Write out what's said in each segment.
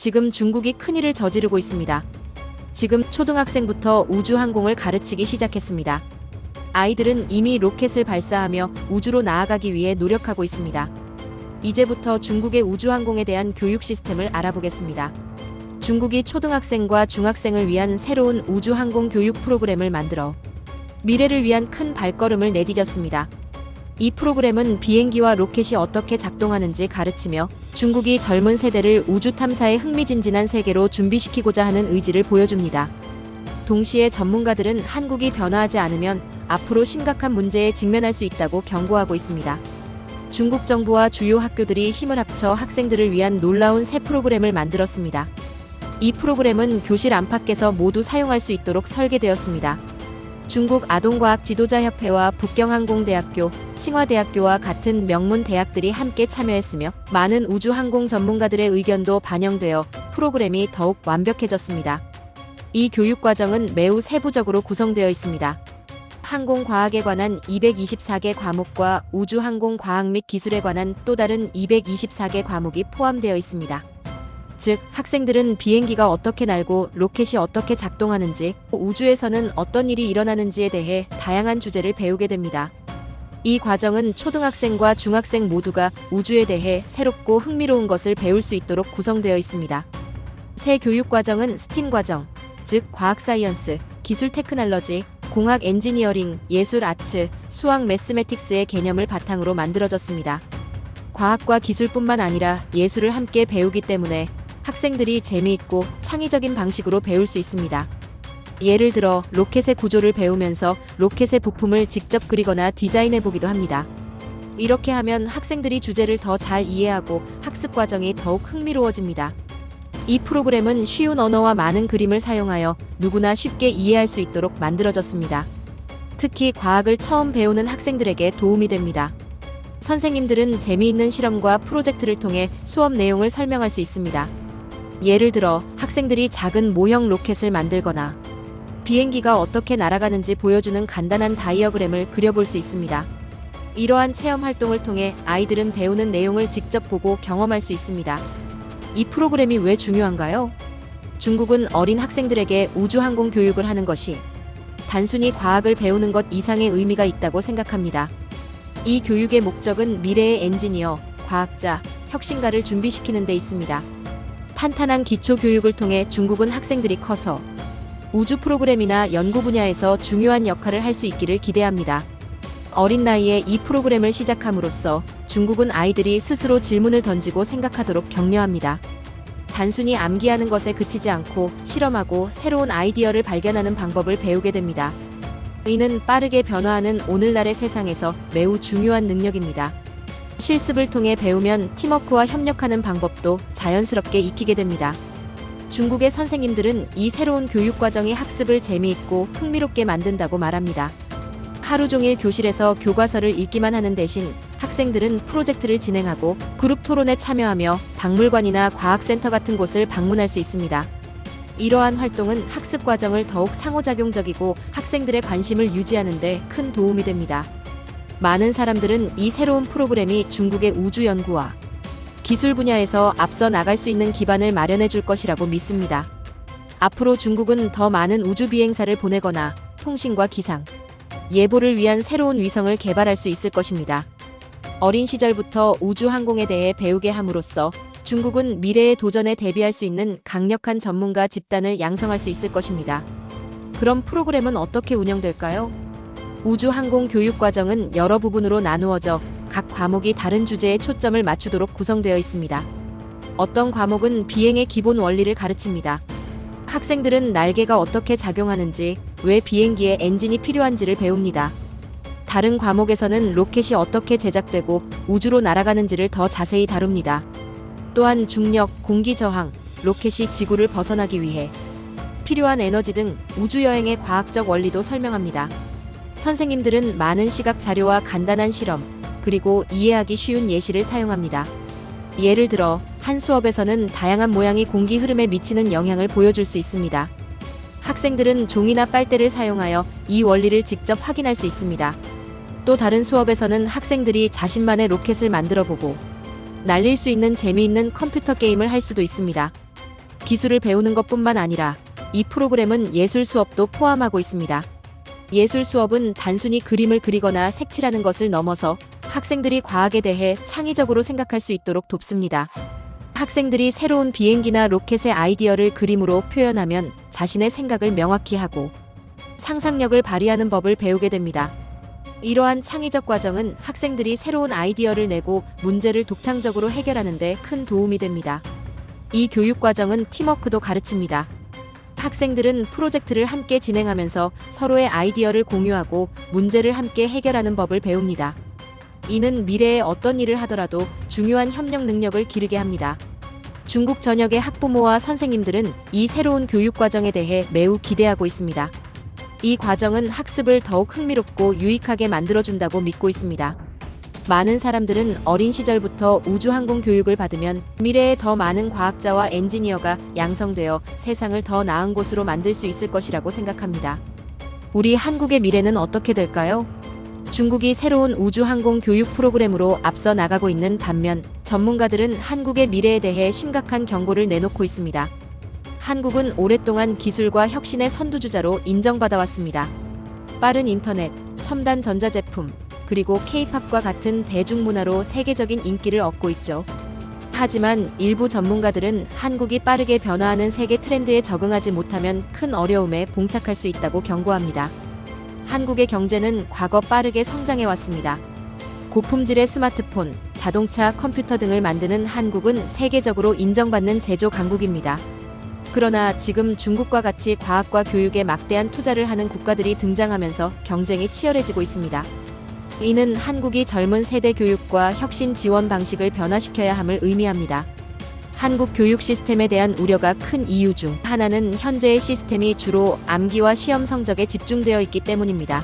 지금 중국이 큰일을 저지르고 있습니다. 지금 초등학생부터 우주항공을 가르치기 시작했습니다. 아이들은 이미 로켓을 발사하며 우주로 나아가기 위해 노력하고 있습니다. 이제부터 중국의 우주항공에 대한 교육 시스템을 알아보겠습니다. 중국이 초등학생과 중학생을 위한 새로운 우주항공 교육 프로그램을 만들어 미래를 위한 큰 발걸음을 내디뎠습니다. 이 프로그램은 비행기와 로켓이 어떻게 작동하는지 가르치며 중국이 젊은 세대를 우주 탐사의 흥미진진한 세계로 준비시키고자 하는 의지를 보여줍니다. 동시에 전문가들은 한국이 변화하지 않으면 앞으로 심각한 문제에 직면할 수 있다고 경고하고 있습니다. 중국 정부와 주요 학교들이 힘을 합쳐 학생들을 위한 놀라운 새 프로그램을 만들었습니다. 이 프로그램은 교실 안팎에서 모두 사용할 수 있도록 설계되었습니다. 중국 아동과학 지도자협회와 북경항공대학교, 칭화대학교와 같은 명문 대학들이 함께 참여했으며 많은 우주항공 전문가들의 의견도 반영되어 프로그램이 더욱 완벽해졌습니다. 이 교육과정은 매우 세부적으로 구성되어 있습니다. 항공과학에 관한 224개 과목과 우주항공과학 및 기술에 관한 또 다른 224개 과목이 포함되어 있습니다. 즉, 학생들은 비행기가 어떻게 날고 로켓이 어떻게 작동하는지, 우주에서는 어떤 일이 일어나는지에 대해 다양한 주제를 배우게 됩니다. 이 과정은 초등학생과 중학생 모두가 우주에 대해 새롭고 흥미로운 것을 배울 수 있도록 구성되어 있습니다. 새 교육과정은 스팀 과정, 즉 과학 사이언스, 기술 테크놀로지, 공학 엔지니어링, 예술 아츠, 수학 매스매틱스의 개념을 바탕으로 만들어졌습니다. 과학과 기술뿐만 아니라 예술을 함께 배우기 때문에 학생들이 재미있고 창의적인 방식으로 배울 수 있습니다. 예를 들어 로켓의 구조를 배우면서 로켓의 부품을 직접 그리거나 디자인해보기도 합니다. 이렇게 하면 학생들이 주제를 더 잘 이해하고 학습 과정이 더욱 흥미로워집니다. 이 프로그램은 쉬운 언어와 많은 그림을 사용하여 누구나 쉽게 이해할 수 있도록 만들어졌습니다. 특히 과학을 처음 배우는 학생들에게 도움이 됩니다. 선생님들은 재미있는 실험과 프로젝트를 통해 수업 내용을 설명할 수 있습니다. 예를 들어 학생들이 작은 모형 로켓을 만들거나 비행기가 어떻게 날아가는지 보여주는 간단한 다이어그램을 그려볼 수 있습니다. 이러한 체험 활동을 통해 아이들은 배우는 내용을 직접 보고 경험할 수 있습니다. 이 프로그램이 왜 중요한가요? 중국은 어린 학생들에게 우주항공 교육을 하는 것이 단순히 과학을 배우는 것 이상의 의미가 있다고 생각합니다. 이 교육의 목적은 미래의 엔지니어, 과학자, 혁신가를 준비시키는 데 있습니다. 탄탄한 기초 교육을 통해 중국은 학생들이 커서 우주 프로그램이나 연구 분야에서 중요한 역할을 할 수 있기를 기대합니다. 어린 나이에 이 프로그램을 시작함으로써 중국은 아이들이 스스로 질문을 던지고 생각하도록 격려합니다. 단순히 암기하는 것에 그치지 않고 실험하고 새로운 아이디어를 발견하는 방법을 배우게 됩니다. 이는 빠르게 변화하는 오늘날의 세상에서 매우 중요한 능력입니다. 실습을 통해 배우면 팀워크와 협력하는 방법도 자연스럽게 익히게 됩니다. 중국의 선생님들은 이 새로운 교육과정이 학습을 재미있고 흥미롭게 만든다고 말합니다. 하루 종일 교실에서 교과서를 읽기만 하는 대신 학생들은 프로젝트를 진행하고 그룹 토론에 참여하며 박물관이나 과학센터 같은 곳을 방문할 수 있습니다. 이러한 활동은 학습 과정을 더욱 상호작용적이고 학생들의 관심을 유지하는 데 큰 도움이 됩니다. 많은 사람들은 이 새로운 프로그램이 중국의 우주 연구와 기술 분야에서 앞서 나갈 수 있는 기반을 마련해 줄 것이라고 믿습니다. 앞으로 중국은 더 많은 우주 비행사를 보내거나 통신과 기상, 예보를 위한 새로운 위성을 개발할 수 있을 것입니다. 어린 시절부터 우주 항공에 대해 배우게 함으로써 중국은 미래의 도전에 대비할 수 있는 강력한 전문가 집단을 양성할 수 있을 것입니다. 그럼 프로그램은 어떻게 운영될까요? 우주항공 교육과정은 여러 부분으로 나누어져 각 과목이 다른 주제에 초점을 맞추도록 구성되어 있습니다. 어떤 과목은 비행의 기본 원리를 가르칩니다. 학생들은 날개가 어떻게 작용하는지, 왜 비행기에 엔진이 필요한지를 배웁니다. 다른 과목에서는 로켓이 어떻게 제작되고 우주로 날아가는지를 더 자세히 다룹니다. 또한 중력, 공기 저항, 로켓이 지구를 벗어나기 위해 필요한 에너지 등 우주여행의 과학적 원리도 설명합니다. 선생님들은 많은 시각 자료와 간단한 실험, 그리고 이해하기 쉬운 예시를 사용합니다. 예를 들어 한 수업에서는 다양한 모양이 공기 흐름에 미치는 영향을 보여줄 수 있습니다. 학생들은 종이나 빨대를 사용하여 이 원리를 직접 확인할 수 있습니다. 또 다른 수업에서는 학생들이 자신만의 로켓을 만들어보고 날릴 수 있는 재미있는 컴퓨터 게임을 할 수도 있습니다. 기술을 배우는 것뿐만 아니라 이 프로그램은 예술 수업도 포함하고 있습니다. 예술 수업은 단순히 그림을 그리거나 색칠하는 것을 넘어서 학생들이 과학에 대해 창의적으로 생각할 수 있도록 돕습니다. 학생들이 새로운 비행기나 로켓의 아이디어를 그림으로 표현하면 자신의 생각을 명확히 하고 상상력을 발휘하는 법을 배우게 됩니다. 이러한 창의적 과정은 학생들이 새로운 아이디어를 내고 문제를 독창적으로 해결하는 데 큰 도움이 됩니다. 이 교육 과정은 팀워크도 가르칩니다. 학생들은 프로젝트를 함께 진행하면서 서로의 아이디어를 공유하고 문제를 함께 해결하는 법을 배웁니다. 이는 미래에 어떤 일을 하더라도 중요한 협력 능력을 기르게 합니다. 중국 전역의 학부모와 선생님들은 이 새로운 교육 과정에 대해 매우 기대하고 있습니다. 이 과정은 학습을 더욱 흥미롭고 유익하게 만들어준다고 믿고 있습니다. 많은 사람들은 어린 시절부터 우주항공 교육을 받으면 미래에 더 많은 과학자와 엔지니어가 양성되어 세상을 더 나은 곳으로 만들 수 있을 것이라고 생각합니다. 우리 한국의 미래는 어떻게 될까요? 중국이 새로운 우주항공 교육 프로그램으로 앞서 나가고 있는 반면 전문가들은 한국의 미래에 대해 심각한 경고를 내놓고 있습니다. 한국은 오랫동안 기술과 혁신의 선두주자로 인정받아왔습니다. 빠른 인터넷, 첨단 전자제품, 그리고 K-팝과 같은 대중문화로 세계적인 인기를 얻고 있죠. 하지만 일부 전문가들은 한국이 빠르게 변화하는 세계 트렌드에 적응하지 못하면 큰 어려움에 봉착할 수 있다고 경고합니다. 한국의 경제는 과거 빠르게 성장해왔습니다. 고품질의 스마트폰, 자동차, 컴퓨터 등을 만드는 한국은 세계적으로 인정받는 제조 강국입니다. 그러나 지금 중국과 같이 과학과 교육에 막대한 투자를 하는 국가들이 등장하면서 경쟁이 치열해지고 있습니다. 이는 한국이 젊은 세대 교육과 혁신 지원 방식을 변화시켜야 함을 의미합니다. 한국 교육 시스템에 대한 우려가 큰 이유 중 하나는 현재의 시스템이 주로 암기와 시험 성적에 집중되어 있기 때문입니다.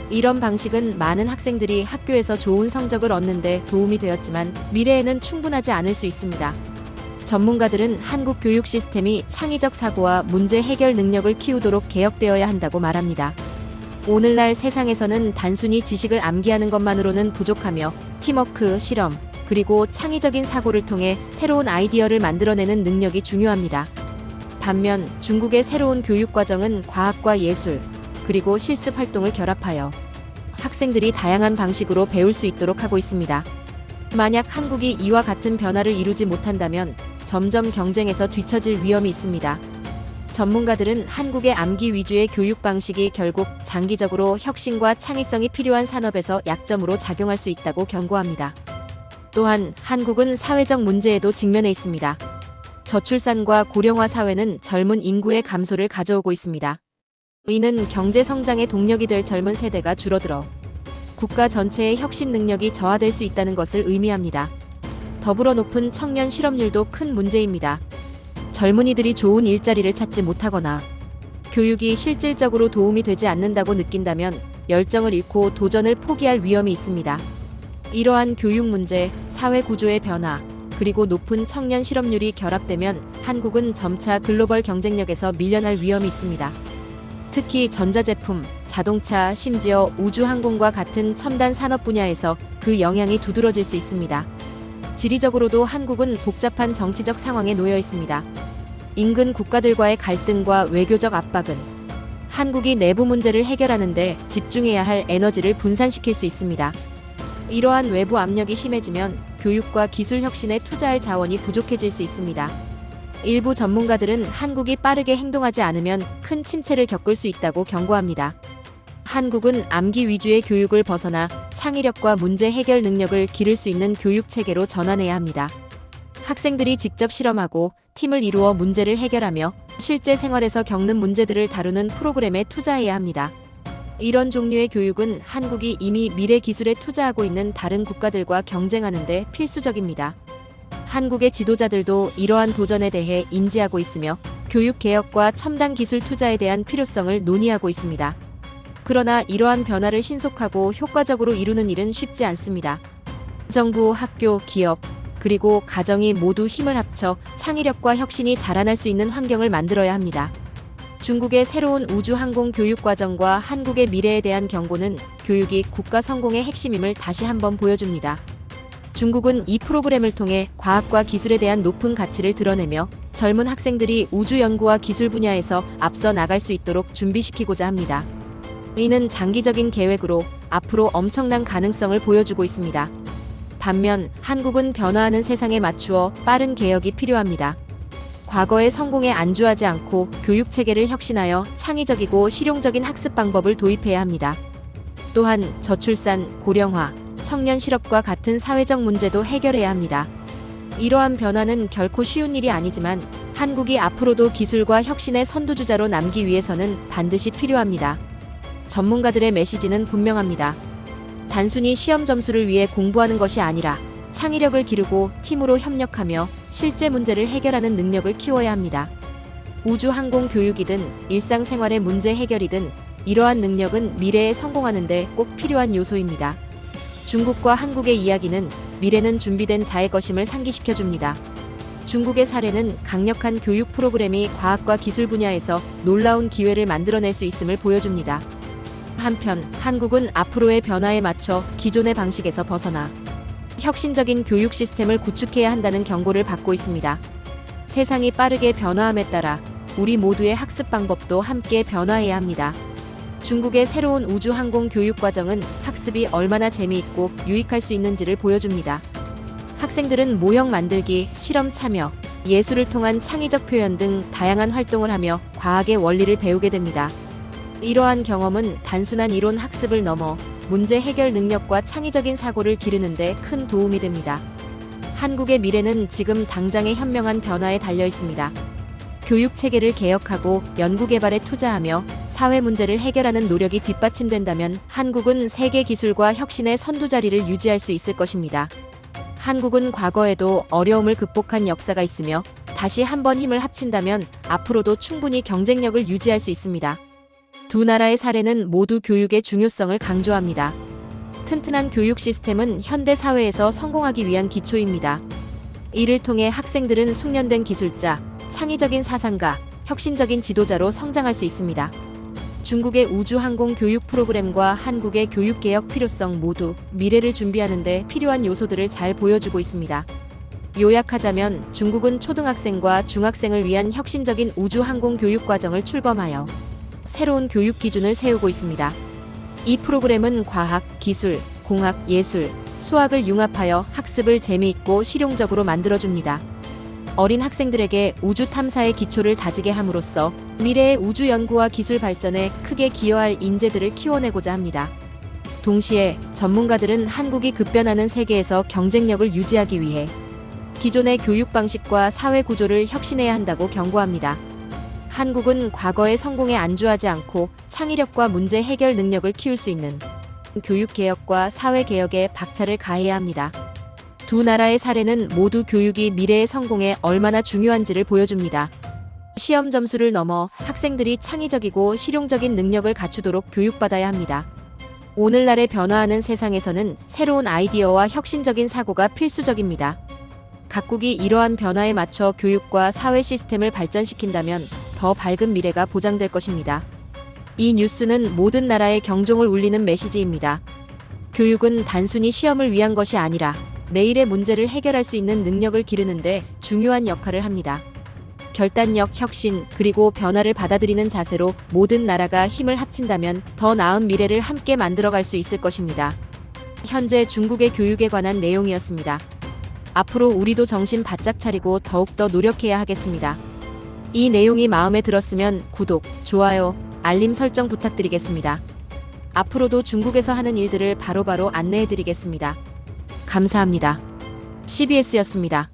이런 방식은 많은 학생들이 학교에서 좋은 성적을 얻는데 도움이 되었지만 미래에는 충분하지 않을 수 있습니다. 전문가들은 한국 교육 시스템이 창의적 사고와 문제 해결 능력을 키우도록 개혁되어야 한다고 말합니다. 오늘날 세상에서는 단순히 지식을 암기하는 것만으로는 부족하며 팀워크, 실험, 그리고 창의적인 사고를 통해 새로운 아이디어를 만들어내는 능력이 중요합니다. 반면 중국의 새로운 교육 과정은 과학과 예술, 그리고 실습 활동을 결합하여 학생들이 다양한 방식으로 배울 수 있도록 하고 있습니다. 만약 한국이 이와 같은 변화를 이루지 못한다면 점점 경쟁에서 뒤처질 위험이 있습니다. 전문가들은 한국의 암기 위주의 교육 방식이 결국 장기적으로 혁신과 창의성이 필요한 산업에서 약점으로 작용할 수 있다고 경고합니다. 또한 한국은 사회적 문제에도 직면해 있습니다. 저출산과 고령화 사회는 젊은 인구의 감소를 가져오고 있습니다. 이는 경제 성장의 동력이 될 젊은 세대가 줄어들어 국가 전체의 혁신 능력이 저하될 수 있다는 것을 의미합니다. 더불어 높은 청년 실업률도 큰 문제입니다. 젊은이들이 좋은 일자리를 찾지 못하거나 교육이 실질적으로 도움이 되지 않는다고 느낀다면 열정을 잃고 도전을 포기할 위험이 있습니다. 이러한 교육 문제, 사회 구조의 변화, 그리고 높은 청년 실업률이 결합되면 한국은 점차 글로벌 경쟁력에서 밀려날 위험이 있습니다. 특히 전자제품, 자동차, 심지어 우주항공과 같은 첨단 산업 분야에서 그 영향이 두드러질 수 있습니다. 지리적으로도 한국은 복잡한 정치적 상황에 놓여 있습니다. 인근 국가들과의 갈등과 외교적 압박은 한국이 내부 문제를 해결하는 데 집중해야 할 에너지를 분산시킬 수 있습니다. 이러한 외부 압력이 심해지면 교육과 기술 혁신에 투자할 자원이 부족해질 수 있습니다. 일부 전문가들은 한국이 빠르게 행동하지 않으면 큰 침체를 겪을 수 있다고 경고합니다. 한국은 암기 위주의 교육을 벗어나 창의력과 문제 해결 능력을 기를 수 있는 교육 체계로 전환해야 합니다. 학생들이 직접 실험하고 팀을 이루어 문제를 해결하며 실제 생활에서 겪는 문제들을 다루는 프로그램에 투자해야 합니다. 이런 종류의 교육은 한국이 이미 미래 기술에 투자하고 있는 다른 국가들과 경쟁하는 데 필수적입니다. 한국의 지도자들도 이러한 도전에 대해 인지하고 있으며 교육 개혁과 첨단 기술 투자에 대한 필요성을 논의하고 있습니다. 그러나 이러한 변화를 신속하고 효과적으로 이루는 일은 쉽지 않습니다. 정부, 학교, 기업, 그리고 가정이 모두 힘을 합쳐 창의력과 혁신이 자라날 수 있는 환경을 만들어야 합니다. 중국의 새로운 우주항공 교육과정과 한국의 미래에 대한 경고는 교육이 국가 성공의 핵심임을 다시 한번 보여줍니다. 중국은 이 프로그램을 통해 과학과 기술에 대한 높은 가치를 드러내며 젊은 학생들이 우주 연구와 기술 분야에서 앞서 나갈 수 있도록 준비시키고자 합니다. 이는 장기적인 계획으로 앞으로 엄청난 가능성을 보여주고 있습니다. 반면 한국은 변화하는 세상에 맞추어 빠른 개혁이 필요합니다. 과거의 성공에 안주하지 않고 교육 체계를 혁신하여 창의적이고 실용적인 학습 방법을 도입해야 합니다. 또한 저출산, 고령화, 청년 실업과 같은 사회적 문제도 해결해야 합니다. 이러한 변화는 결코 쉬운 일이 아니지만 한국이 앞으로도 기술과 혁신의 선두주자로 남기 위해서는 반드시 필요합니다. 전문가들의 메시지는 분명합니다. 단순히 시험 점수를 위해 공부하는 것이 아니라 창의력을 기르고 팀으로 협력하며 실제 문제를 해결하는 능력을 키워야 합니다. 우주 항공 교육이든 일상생활의 문제 해결이든 이러한 능력은 미래에 성공하는 데 꼭 필요한 요소입니다. 중국과 한국의 이야기는 미래는 준비된 자의 것임을 상기시켜줍니다. 중국의 사례는 강력한 교육 프로그램이 과학과 기술 분야에서 놀라운 기회를 만들어낼 수 있음을 보여줍니다. 한편 한국은 앞으로의 변화에 맞춰 기존의 방식에서 벗어나 혁신적인 교육 시스템을 구축해야 한다는 경고를 받고 있습니다. 세상이 빠르게 변화함에 따라 우리 모두의 학습 방법도 함께 변화해야 합니다. 중국의 새로운 우주 항공 교육 과정은 학습이 얼마나 재미있고 유익할 수 있는지를 보여줍니다. 학생들은 모형 만들기, 실험 참여, 예술을 통한 창의적 표현 등 다양한 활동을 하며 과학의 원리를 배우게 됩니다. 이러한 경험은 단순한 이론 학습을 넘어 문제 해결 능력과 창의적인 사고를 기르는 데 큰 도움이 됩니다. 한국의 미래는 지금 당장의 현명한 변화에 달려 있습니다. 교육 체계를 개혁하고 연구 개발에 투자하며 사회 문제를 해결하는 노력이 뒷받침된다면 한국은 세계 기술과 혁신의 선두 자리를 유지할 수 있을 것입니다. 한국은 과거에도 어려움을 극복한 역사가 있으며 다시 한번 힘을 합친다면 앞으로도 충분히 경쟁력을 유지할 수 있습니다. 두 나라의 사례는 모두 교육의 중요성을 강조합니다. 튼튼한 교육 시스템은 현대 사회에서 성공하기 위한 기초입니다. 이를 통해 학생들은 숙련된 기술자, 창의적인 사상가, 혁신적인 지도자로 성장할 수 있습니다. 중국의 우주항공 교육 프로그램과 한국의 교육개혁 필요성 모두 미래를 준비하는 데 필요한 요소들을 잘 보여주고 있습니다. 요약하자면 중국은 초등학생과 중학생을 위한 혁신적인 우주항공 교육 과정을 출범하여 새로운 교육 기준을 세우고 있습니다. 이 프로그램은 과학, 기술, 공학, 예술, 수학을 융합하여 학습을 재미있고 실용적으로 만들어줍니다. 어린 학생들에게 우주 탐사의 기초를 다지게 함으로써 미래의 우주 연구와 기술 발전에 크게 기여할 인재들을 키워내고자 합니다. 동시에 전문가들은 한국이 급변하는 세계에서 경쟁력을 유지하기 위해 기존의 교육 방식과 사회 구조를 혁신해야 한다고 경고합니다. 한국은 과거의 성공에 안주하지 않고 창의력과 문제 해결 능력을 키울 수 있는 교육 개혁과 사회 개혁에 박차를 가해야 합니다. 두 나라의 사례는 모두 교육이 미래의 성공에 얼마나 중요한지를 보여줍니다. 시험 점수를 넘어 학생들이 창의적이고 실용적인 능력을 갖추도록 교육받아야 합니다. 오늘날의 변화하는 세상에서는 새로운 아이디어와 혁신적인 사고가 필수적입니다. 각국이 이러한 변화에 맞춰 교육과 사회 시스템을 발전시킨다면 더 밝은 미래가 보장될 것입니다. 이 뉴스는 모든 나라의 경종을 울리는 메시지입니다. 교육은 단순히 시험을 위한 것이 아니라 내일의 문제를 해결할 수 있는 능력을 기르는데 중요한 역할을 합니다. 결단력, 혁신, 그리고 변화를 받아들이는 자세로 모든 나라가 힘을 합친다면 더 나은 미래를 함께 만들어갈 수 있을 것입니다. 현재 중국의 교육에 관한 내용이었습니다. 앞으로 우리도 정신 바짝 차리고 더욱더 노력해야 하겠습니다. 이 내용이 마음에 들었으면 구독, 좋아요, 알림 설정 부탁드리겠습니다. 앞으로도 중국에서 하는 일들을 바로바로 안내해드리겠습니다. 감사합니다. CBS였습니다.